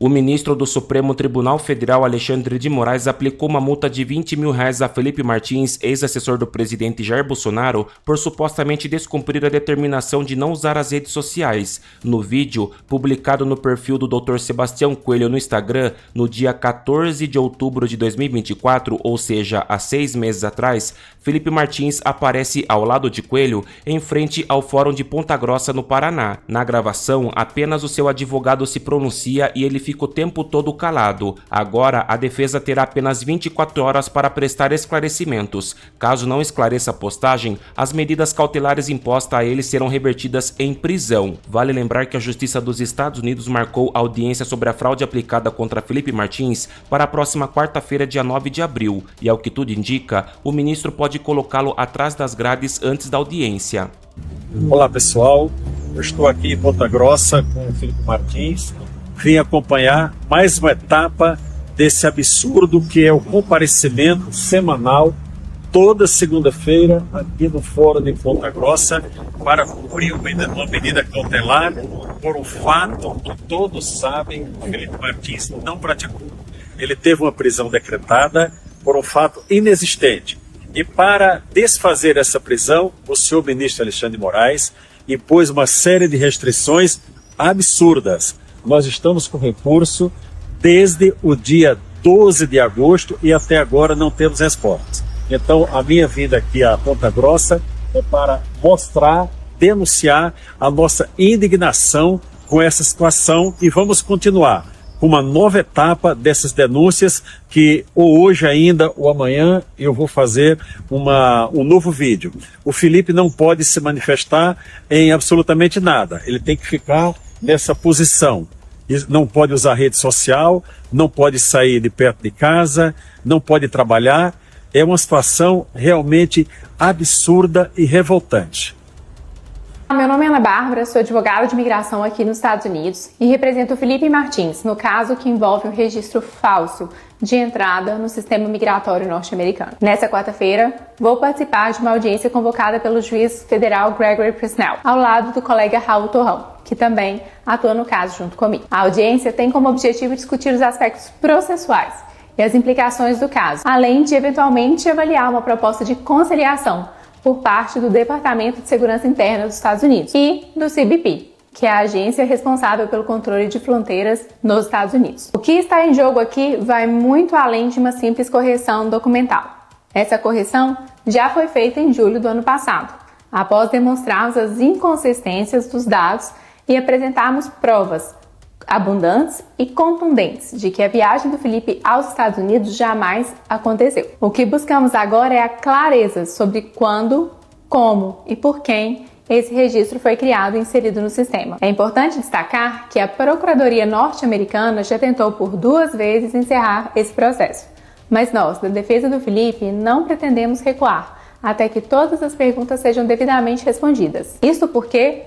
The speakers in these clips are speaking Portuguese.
O ministro do Supremo Tribunal Federal, Alexandre de Moraes, aplicou uma multa de R$20 mil a Felipe Martins, ex-assessor do presidente Jair Bolsonaro, por supostamente descumprir a determinação de não usar as redes sociais. No vídeo, publicado no perfil do Dr. Sebastião Coelho no Instagram, no dia 14 de outubro de 2024, ou seja, há 6 meses atrás, Felipe Martins aparece ao lado de Coelho, em frente ao Fórum de Ponta Grossa, no Paraná. Na gravação, apenas o seu advogado se pronuncia e ele fica o tempo todo calado. Agora, a defesa terá apenas 24 horas para prestar esclarecimentos. Caso não esclareça a postagem, as medidas cautelares impostas a ele serão revertidas em prisão. Vale lembrar que a Justiça dos Estados Unidos marcou audiência sobre a fraude aplicada contra Felipe Martins para a próxima quarta-feira, dia 9 de abril, e ao que tudo indica, o ministro pode colocá-lo atrás das grades antes da audiência. Olá pessoal, eu estou aqui em Ponta Grossa com o Felipe Martins. Vim acompanhar mais uma etapa desse absurdo que é o comparecimento semanal toda segunda-feira aqui no Fórum de Ponta Grossa para cumprir uma medida cautelar por um fato que todos sabem que o Felipe Martins não praticou. Ele teve uma prisão decretada por um fato inexistente. E para desfazer essa prisão, o senhor ministro Alexandre de Moraes impôs uma série de restrições absurdas. Nós estamos com recurso desde o dia 12 de agosto e até agora não temos respostas. Então, a minha vinda aqui a Ponta Grossa é para mostrar, denunciar a nossa indignação com essa situação e vamos continuar com uma nova etapa dessas denúncias que ou hoje ainda ou amanhã eu vou fazer um novo vídeo. O Felipe não pode se manifestar em absolutamente nada, ele tem que ficar nessa posição. Não pode usar rede social, não pode sair de perto de casa, não pode trabalhar. É uma situação realmente absurda e revoltante. Meu nome é Ana Bárbara, sou advogada de imigração aqui nos Estados Unidos e represento o Felipe Martins, no caso que envolve um registro falso de entrada no sistema migratório norte-americano. Nessa quarta-feira, vou participar de uma audiência convocada pelo juiz federal Gregory Presnell, ao lado do colega Raul Torrão, que também atua no caso junto comigo. A audiência tem como objetivo discutir os aspectos processuais e as implicações do caso, além de eventualmente avaliar uma proposta de conciliação por parte do Departamento de Segurança Interna dos Estados Unidos e do CBP, que é a agência responsável pelo controle de fronteiras nos Estados Unidos. O que está em jogo aqui vai muito além de uma simples correção documental. Essa correção já foi feita em julho do ano passado, após demonstrarmos as inconsistências dos dados e apresentarmos provas abundantes e contundentes de que a viagem do Felipe aos Estados Unidos jamais aconteceu. O que buscamos agora é a clareza sobre quando, como e por quem esse registro foi criado e inserido no sistema. É importante destacar que a Procuradoria norte-americana já tentou por 2 vezes encerrar esse processo, mas nós, da defesa do Felipe, não pretendemos recuar até que todas as perguntas sejam devidamente respondidas. Isso porque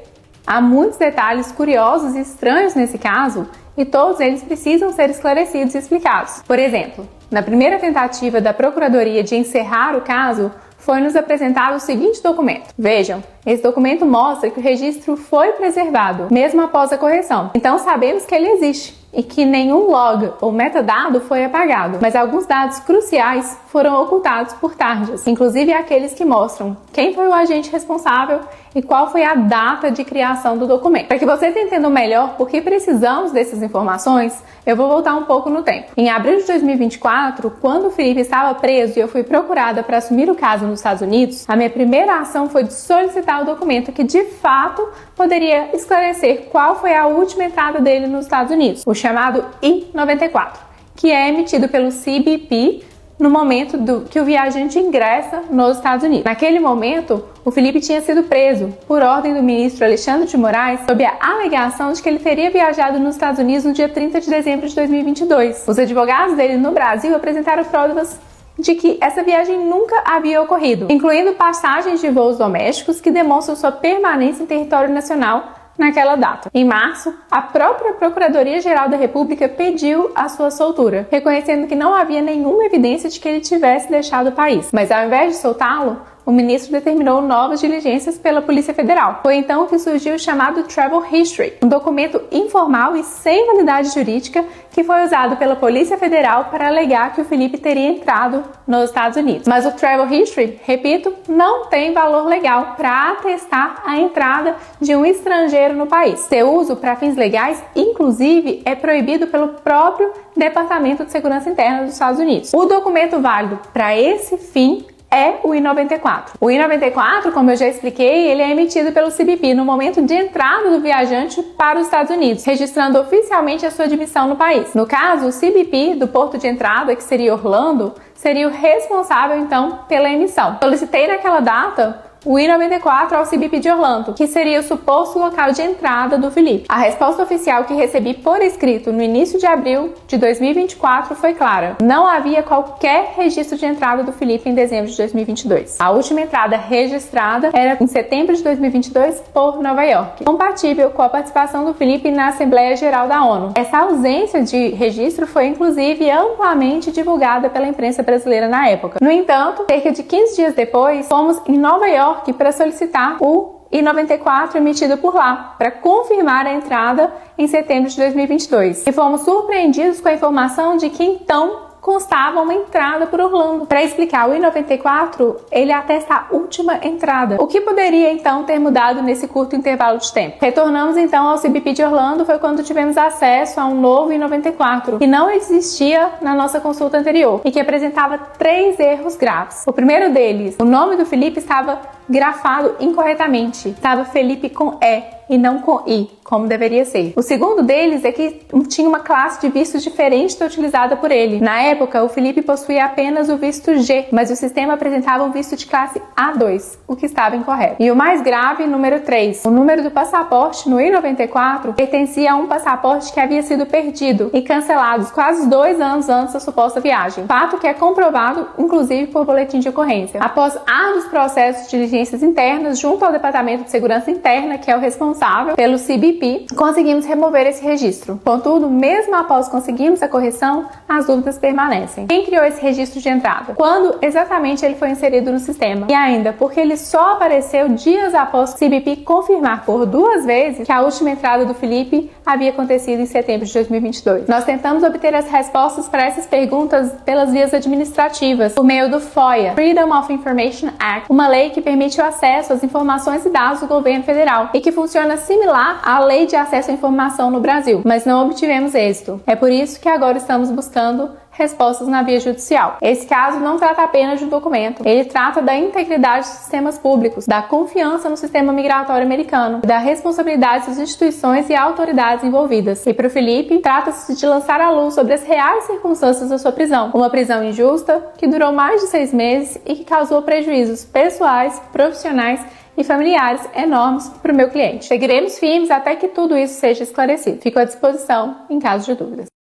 há muitos detalhes curiosos e estranhos nesse caso e todos eles precisam ser esclarecidos e explicados. Por exemplo, na primeira tentativa da Procuradoria de encerrar o caso, foi-nos apresentado o seguinte documento. Vejam, esse documento mostra que o registro foi preservado, mesmo após a correção. Então sabemos que ele existe e que nenhum log ou metadado foi apagado, mas alguns dados cruciais foram ocultados por tarjas, inclusive aqueles que mostram quem foi o agente responsável e qual foi a data de criação do documento. Para que vocês entendam melhor por que precisamos dessas informações, eu vou voltar um pouco no tempo. Em abril de 2024, quando o Felipe estava preso e eu fui procurada para assumir o caso nos Estados Unidos, a minha primeira ação foi de solicitar o documento que de fato poderia esclarecer qual foi a última entrada dele nos Estados Unidos, o chamado I-94, que é emitido pelo CBP no momento que o viajante ingressa nos Estados Unidos. Naquele momento, o Felipe tinha sido preso por ordem do ministro Alexandre de Moraes sob a alegação de que ele teria viajado nos Estados Unidos no dia 30 de dezembro de 2022. Os advogados dele no Brasil apresentaram provas de que essa viagem nunca havia ocorrido, incluindo passagens de voos domésticos que demonstram sua permanência em território nacional naquela data. Em março, a própria Procuradoria-Geral da República pediu a sua soltura, reconhecendo que não havia nenhuma evidência de que ele tivesse deixado o país. Mas ao invés de soltá-lo, o ministro determinou novas diligências pela Polícia Federal. Foi então que surgiu o chamado Travel History, um documento informal e sem validade jurídica que foi usado pela Polícia Federal para alegar que o Felipe teria entrado nos Estados Unidos. Mas o Travel History, repito, não tem valor legal para atestar a entrada de um estrangeiro no país. Seu uso para fins legais, inclusive, é proibido pelo próprio Departamento de Segurança Interna dos Estados Unidos. O documento válido para esse fim é o I-94. O I-94, como eu já expliquei, ele é emitido pelo CBP no momento de entrada do viajante para os Estados Unidos, registrando oficialmente a sua admissão no país. No caso, o CBP do porto de entrada, que seria Orlando, seria o responsável, então, pela emissão. Solicitei naquela data o I-94 ao CBP de Orlando, que seria o suposto local de entrada do Felipe. A resposta oficial que recebi por escrito no início de abril de 2024 foi clara: não havia qualquer registro de entrada do Felipe em dezembro de 2022. A última entrada registrada era em setembro de 2022 por Nova York, compatível com a participação do Felipe na Assembleia Geral da ONU. Essa ausência de registro foi inclusive amplamente divulgada pela imprensa brasileira na época. No entanto, cerca de 15 dias depois, fomos em Nova York para solicitar o I-94 emitido por lá, para confirmar a entrada em setembro de 2022. E fomos surpreendidos com a informação de que então constava uma entrada por Orlando. Para explicar, o I-94, ele atesta a última entrada. O que poderia então ter mudado nesse curto intervalo de tempo? Retornamos então ao CBP de Orlando, foi quando tivemos acesso a um novo I-94, que não existia na nossa consulta anterior e que apresentava 3 erros graves. O primeiro deles, o nome do Felipe estava grafado incorretamente. Estava Felipe com E e não com I, como deveria ser. O segundo deles é que tinha uma classe de vistos diferente da utilizada por ele. Na época, o Felipe possuía apenas o visto G, mas o sistema apresentava um visto de classe A2, o que estava incorreto. E o mais grave, número 3. O número do passaporte no I-94 pertencia a um passaporte que havia sido perdido e cancelado quase 2 anos antes da suposta viagem. Fato que é comprovado, inclusive, por boletim de ocorrência. Após árduos processos de diligências internas junto ao Departamento de Segurança Interna, que é o responsável pelo CBP, conseguimos remover esse registro. Contudo, mesmo após conseguirmos a correção, as dúvidas permanecem. Quem criou esse registro de entrada? Quando exatamente ele foi inserido no sistema? E ainda, porque ele só apareceu dias após o CBP confirmar por 2 vezes que a última entrada do Felipe havia acontecido em setembro de 2022. Nós tentamos obter as respostas para essas perguntas pelas vias administrativas, por meio do FOIA, Freedom of Information Act, uma lei que permite o acesso às informações e dados do governo federal e que funciona similar à Lei de Acesso à Informação no Brasil, mas não obtivemos êxito. É por isso que agora estamos buscando respostas na via judicial. Esse caso não trata apenas de um documento, ele trata da integridade dos sistemas públicos, da confiança no sistema migratório americano, da responsabilidade das instituições e autoridades envolvidas. E para o Felipe, trata-se de lançar a luz sobre as reais circunstâncias da sua prisão. Uma prisão injusta que durou mais de 6 meses e que causou prejuízos pessoais, profissionais e familiares enormes para o meu cliente. Seguiremos firmes até que tudo isso seja esclarecido. Fico à disposição em caso de dúvidas.